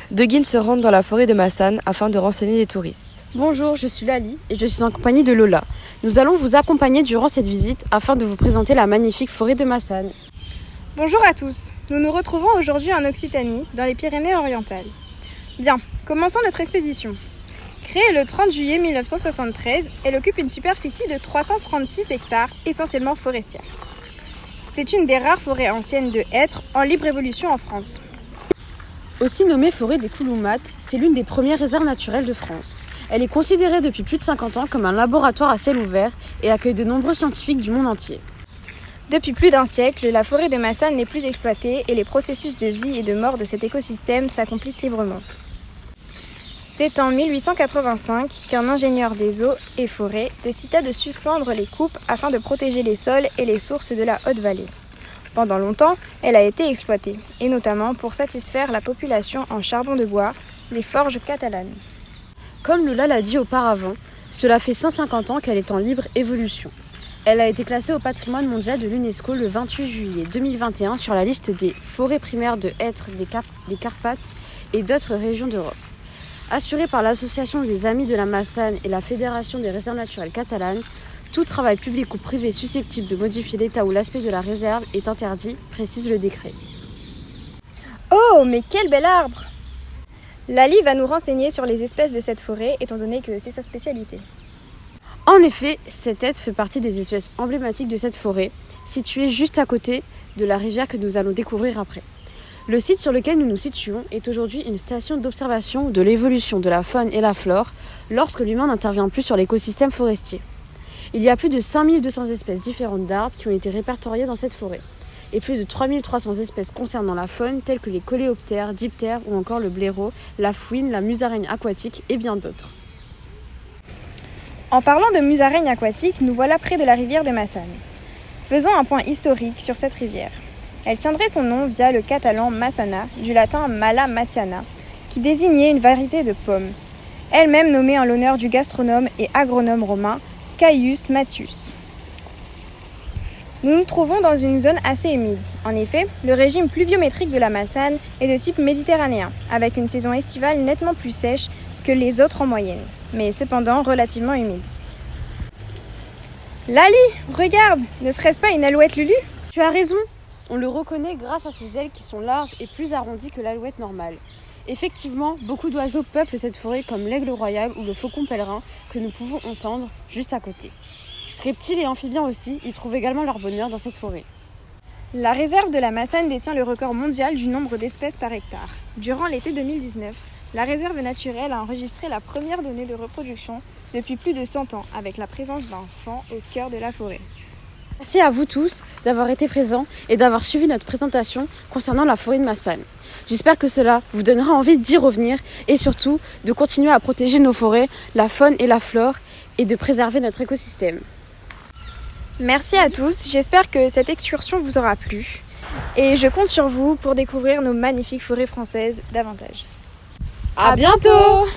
Deux guides se rendent dans la forêt de Massane afin de renseigner les touristes. Bonjour, je suis Lali et je suis en compagnie de Lola. Nous allons vous accompagner durant cette visite afin de vous présenter la magnifique forêt de Massane. Bonjour à tous, nous nous retrouvons aujourd'hui en Occitanie, dans les Pyrénées-Orientales. Bien, commençons notre expédition. Créée le 30 juillet 1973, elle occupe une superficie de 336 hectares, essentiellement forestière. C'est une des rares forêts anciennes de hêtres en libre évolution en France. Aussi nommée forêt des Kouloumates, c'est l'une des premières réserves naturelles de France. Elle est considérée depuis plus de 50 ans comme un laboratoire à ciel ouvert et accueille de nombreux scientifiques du monde entier. Depuis plus d'un siècle, la forêt de Massane n'est plus exploitée et les processus de vie et de mort de cet écosystème s'accomplissent librement. C'est en 1885 qu'un ingénieur des eaux et forêts décida de suspendre les coupes afin de protéger les sols et les sources de la Haute-Vallée. Pendant longtemps, elle a été exploitée, et notamment pour satisfaire la population en charbon de bois, les forges catalanes. Comme Lola l'a dit auparavant, cela fait 150 ans qu'elle est en libre évolution. Elle a été classée au patrimoine mondial de l'UNESCO le 28 juillet 2021 sur la liste des forêts primaires de hêtres des Carpates et d'autres régions d'Europe. Assurée par l'Association des Amis de la Massane et la Fédération des réserves naturelles catalanes, tout travail public ou privé susceptible de modifier l'état ou l'aspect de la réserve est interdit, précise le décret. Oh, mais quel bel arbre! Lali va nous renseigner sur les espèces de cette forêt, étant donné que c'est sa spécialité. En effet, cette hêtre fait partie des espèces emblématiques de cette forêt, située juste à côté de la rivière que nous allons découvrir après. Le site sur lequel nous nous situons est aujourd'hui une station d'observation de l'évolution de la faune et la flore lorsque l'humain n'intervient plus sur l'écosystème forestier. Il y a plus de 5200 espèces différentes d'arbres qui ont été répertoriées dans cette forêt et plus de 3300 espèces concernant la faune telles que les coléoptères, diptères ou encore le blaireau, la fouine, la musaraigne aquatique et bien d'autres. En parlant de musaraignes aquatiques, nous voilà près de la rivière de Massane. Faisons un point historique sur cette rivière. Elle tiendrait son nom via le catalan massana, du latin mala matiana, qui désignait une variété de pommes, elle-même nommée en l'honneur du gastronome et agronome romain Caius Matius. Nous nous trouvons dans une zone assez humide. En effet, le régime pluviométrique de la Massane est de type méditerranéen, avec une saison estivale nettement plus sèche que les autres en moyenne, mais cependant relativement humide. Lali, regarde, ne serait-ce pas une alouette Lulu ? Tu as raison, on le reconnaît grâce à ses ailes qui sont larges et plus arrondies que l'alouette normale. Effectivement, beaucoup d'oiseaux peuplent cette forêt comme l'aigle royal ou le faucon pèlerin que nous pouvons entendre juste à côté. Reptiles et amphibiens aussi y trouvent également leur bonheur dans cette forêt. La réserve de la Massane détient le record mondial du nombre d'espèces par hectare. Durant l'été 2019, la réserve naturelle a enregistré la première donnée de reproduction depuis plus de 100 ans avec la présence d'un faon au cœur de la forêt. Merci à vous tous d'avoir été présents et d'avoir suivi notre présentation concernant la forêt de Massane. J'espère que cela vous donnera envie d'y revenir et surtout de continuer à protéger nos forêts, la faune et la flore et de préserver notre écosystème. Merci à tous, j'espère que cette excursion vous aura plu et je compte sur vous pour découvrir nos magnifiques forêts françaises davantage. À bientôt!